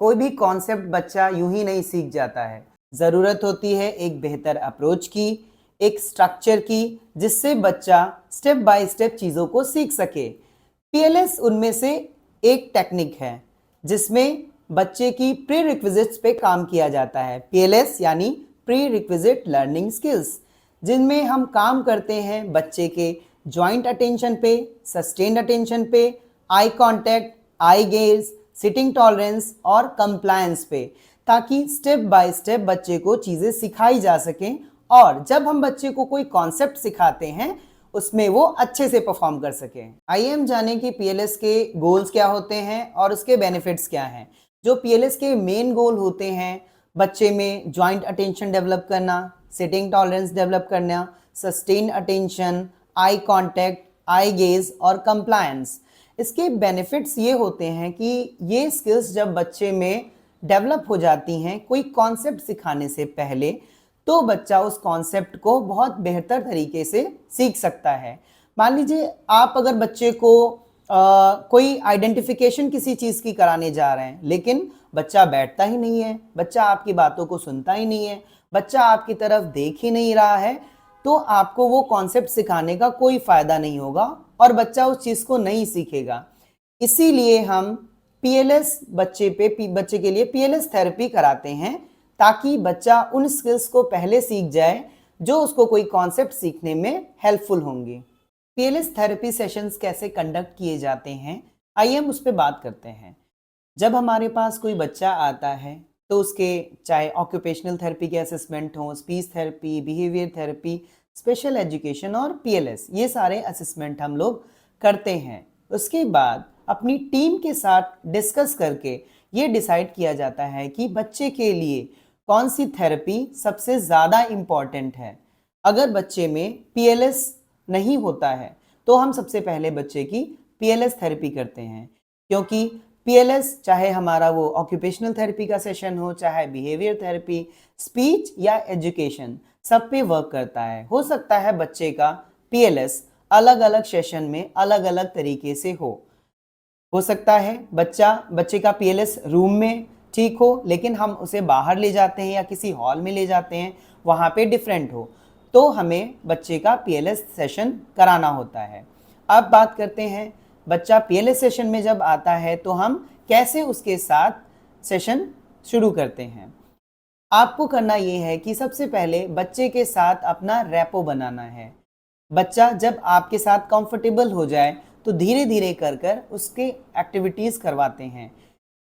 कोई भी कॉन्सेप्ट बच्चा यूं ही नहीं सीख जाता है। ज़रूरत होती है एक बेहतर अप्रोच की, एक स्ट्रक्चर की, जिससे बच्चा स्टेप बाय स्टेप चीज़ों को सीख सके। पीएलएस उनमें से एक टेक्निक है जिसमें बच्चे की प्री रिक्विजिट्स पे काम किया जाता है। पीएलएस यानी प्री रिक्विजिट लर्निंग स्किल्स, जिनमें हम काम करते हैं बच्चे के जॉइंट अटेंशन पे, सस्टेन्ड अटेंशन पे, आई कांटेक्ट, आई गेज, सिटिंग टॉलरेंस और कंप्लायंस पे, ताकि स्टेप बाय स्टेप बच्चे को चीज़ें सिखाई जा सकें और जब हम बच्चे को कोई कॉन्सेप्ट सिखाते हैं उसमें वो अच्छे से परफॉर्म कर सकें। आइए हम जानें कि पीएलएस के गोल्स क्या होते हैं और उसके बेनिफिट्स क्या हैं। जो पीएलएस के मेन गोल होते हैं, बच्चे में जॉइंट अटेंशन डेवलप करना, सिटिंग टॉलरेंस डेवलप करना, सस्टेन अटेंशन, आई कांटेक्ट, आई गेज और कंप्लायंस। इसके बेनिफिट्स ये होते हैं कि ये स्किल्स जब बच्चे में डेवलप हो जाती हैं कोई कॉन्सेप्ट सिखाने से पहले, तो बच्चा उस कॉन्सेप्ट को बहुत बेहतर तरीके से सीख सकता है। मान लीजिए आप अगर बच्चे को कोई आइडेंटिफिकेशन किसी चीज़ की कराने जा रहे हैं, लेकिन बच्चा बैठता ही नहीं है, बच्चा आपकी बातों को सुनता ही नहीं है, बच्चा आपकी तरफ देख ही नहीं रहा है, तो आपको वो कॉन्सेप्ट सिखाने का कोई फ़ायदा नहीं होगा और बच्चा उस चीज़ को नहीं सीखेगा। इसीलिए हम पीएलएस बच्चे के लिए पीएलएस थेरेपी कराते हैं, ताकि बच्चा उन स्किल्स को पहले सीख जाए जो उसको कोई कॉन्सेप्ट सीखने में हेल्पफुल होंगे। पीएलएस थेरेपी सेशंस कैसे कंडक्ट किए जाते हैं, आइए हम उस पर बात करते हैं। जब हमारे पास कोई बच्चा आता है तो उसके चाहे ऑक्यूपेशनल थेरेपी के असेसमेंट हो, speech therapy, behaviour therapy, special education और पीएलएस, ये सारे असेसमेंट हम लोग करते हैं। उसके बाद अपनी टीम के साथ डिस्कस करके ये डिसाइड किया जाता है कि बच्चे के लिए कौन सी थेरेपी सबसे ज़्यादा इम्पॉर्टेंट है। अगर बच्चे में पीएलएस नहीं होता है तो हम सबसे पहले बच्चे की पीएलएस थेरेपी करते हैं, क्योंकि पीएलएस चाहे हमारा वो ऑक्यूपेशनल थेरेपी का सेशन हो, चाहे बिहेवियर थेरेपी, स्पीच या एजुकेशन, सब पे वर्क करता है। हो सकता है बच्चे का पीएलएस अलग अलग सेशन में अलग अलग तरीके से हो सकता है बच्चे का पीएलएस रूम में ठीक हो, लेकिन हम उसे बाहर ले जाते हैं या किसी हॉल में ले जाते हैं, वहाँ पे डिफरेंट हो, तो हमें बच्चे का पीएलएस सेशन कराना होता है। अब बात करते हैं बच्चा पीएलएस सेशन में जब आता है तो हम कैसे उसके साथ सेशन शुरू करते हैं। आपको करना ये है कि सबसे पहले बच्चे के साथ अपना रैपो बनाना है। बच्चा जब आपके साथ कंफर्टेबल हो जाए तो धीरे धीरे कर उसके एक्टिविटीज़ करवाते हैं।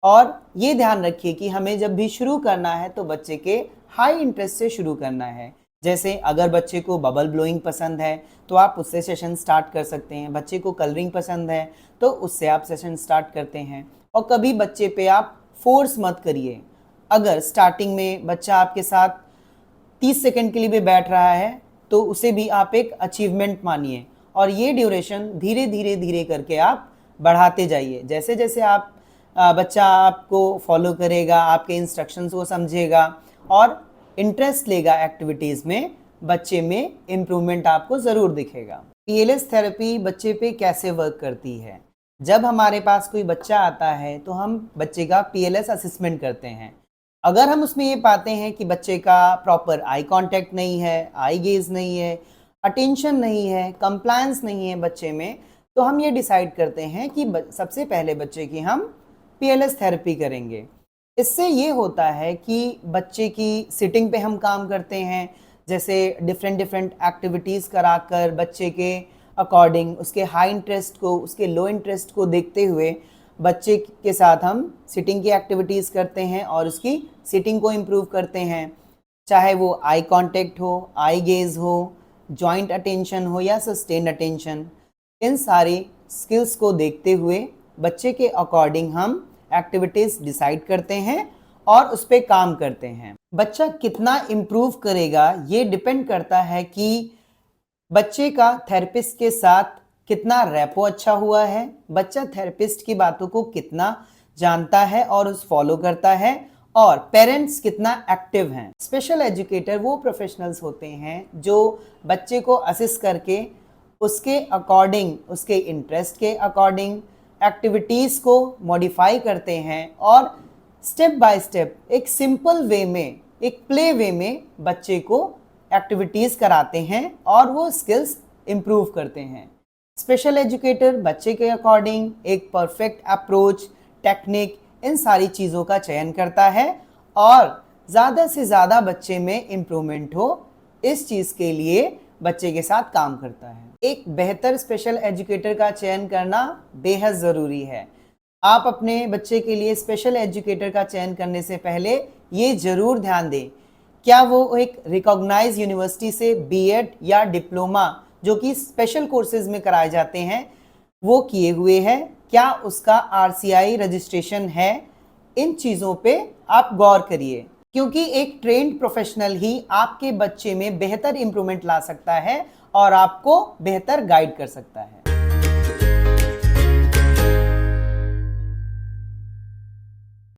और ये ध्यान रखिए कि हमें जब भी शुरू करना है तो बच्चे के हाई इंटरेस्ट से शुरू करना है। जैसे अगर बच्चे को बबल ब्लोइंग पसंद है तो आप उससे सेशन स्टार्ट कर सकते हैं, बच्चे को कलरिंग पसंद है तो उससे आप सेशन स्टार्ट करते हैं। और कभी बच्चे पे आप फोर्स मत करिए। अगर स्टार्टिंग में बच्चा आपके साथ 30 सेकंड के लिए भी बैठ रहा है तो उसे भी आप एक अचीवमेंट मानिए और ये ड्यूरेशन धीरे धीरे करके आप बढ़ाते जाइए। जैसे जैसे आप बच्चा आपको फॉलो करेगा, आपके इंस्ट्रक्शंस को समझेगा और इंटरेस्ट लेगा एक्टिविटीज़ में, बच्चे में इम्प्रूवमेंट आपको ज़रूर दिखेगा। पीएलएस थेरेपी बच्चे पे कैसे वर्क करती है। जब हमारे पास कोई बच्चा आता है तो हम बच्चे का पीएलएस असेसमेंट करते हैं। अगर हम उसमें ये पाते हैं कि बच्चे का प्रॉपर आई कांटेक्ट नहीं है, आई गेज नहीं है, अटेंशन नहीं है, कंप्लायंस नहीं है बच्चे में, तो हम ये डिसाइड करते हैं कि सबसे पहले बच्चे की हम पीएलएस थेरेपी करेंगे। इससे ये होता है कि बच्चे की सिटिंग पे हम काम करते हैं, जैसे डिफरेंट एक्टिविटीज़ कराकर बच्चे के अकॉर्डिंग उसके हाई इंटरेस्ट को, उसके लो इंटरेस्ट को देखते हुए बच्चे के साथ हम सिटिंग की एक्टिविटीज़ करते हैं और उसकी सिटिंग को इम्प्रूव करते हैं। चाहे वो आई कांटेक्ट हो, आई गेज हो, जॉइंट अटेंशन हो या सस्टेन्ड अटेंशन, इन सारी स्किल्स को देखते हुए बच्चे के अकॉर्डिंग हम एक्टिविटीज़ डिसाइड करते हैं और उस पर काम करते हैं। बच्चा कितना इम्प्रूव करेगा ये डिपेंड करता है कि बच्चे का थेरेपिस्ट के साथ कितना रैपो अच्छा हुआ है, बच्चा थेरेपिस्ट की बातों को कितना जानता है और उस फॉलो करता है, और पेरेंट्स कितना एक्टिव हैं। स्पेशल एजुकेटर वो प्रोफेशनल्स होते हैं जो बच्चे को असिस्ट करके उसके अकॉर्डिंग, उसके इंटरेस्ट के अकॉर्डिंग एक्टिविटीज़ को मॉडिफाई करते हैं और स्टेप बाय स्टेप एक सिंपल वे में, एक प्ले वे में बच्चे को एक्टिविटीज़ कराते हैं और वो स्किल्स इम्प्रूव करते हैं। स्पेशल एजुकेटर बच्चे के अकॉर्डिंग एक परफेक्ट अप्रोच, टेक्निक, इन सारी चीज़ों का चयन करता है और ज़्यादा से ज़्यादा बच्चे में इम्प्रूवमेंट हो, इस चीज़ के लिए बच्चे के साथ काम करता है। एक बेहतर स्पेशल एजुकेटर का चयन करना बेहद ज़रूरी है। आप अपने बच्चे के लिए स्पेशल एजुकेटर का चयन करने से पहले ये ज़रूर ध्यान दें, क्या वो एक रिकॉग्नाइज यूनिवर्सिटी से बीएड या डिप्लोमा जो कि स्पेशल कोर्सेज में कराए जाते हैं वो किए हुए हैं, क्या उसका आरसीआई रजिस्ट्रेशन है। इन चीज़ों पे आप गौर करिए, क्योंकि एक ट्रेंड प्रोफेशनल ही आपके बच्चे में बेहतर इंप्रूवमेंट ला सकता है और आपको बेहतर गाइड कर सकता है।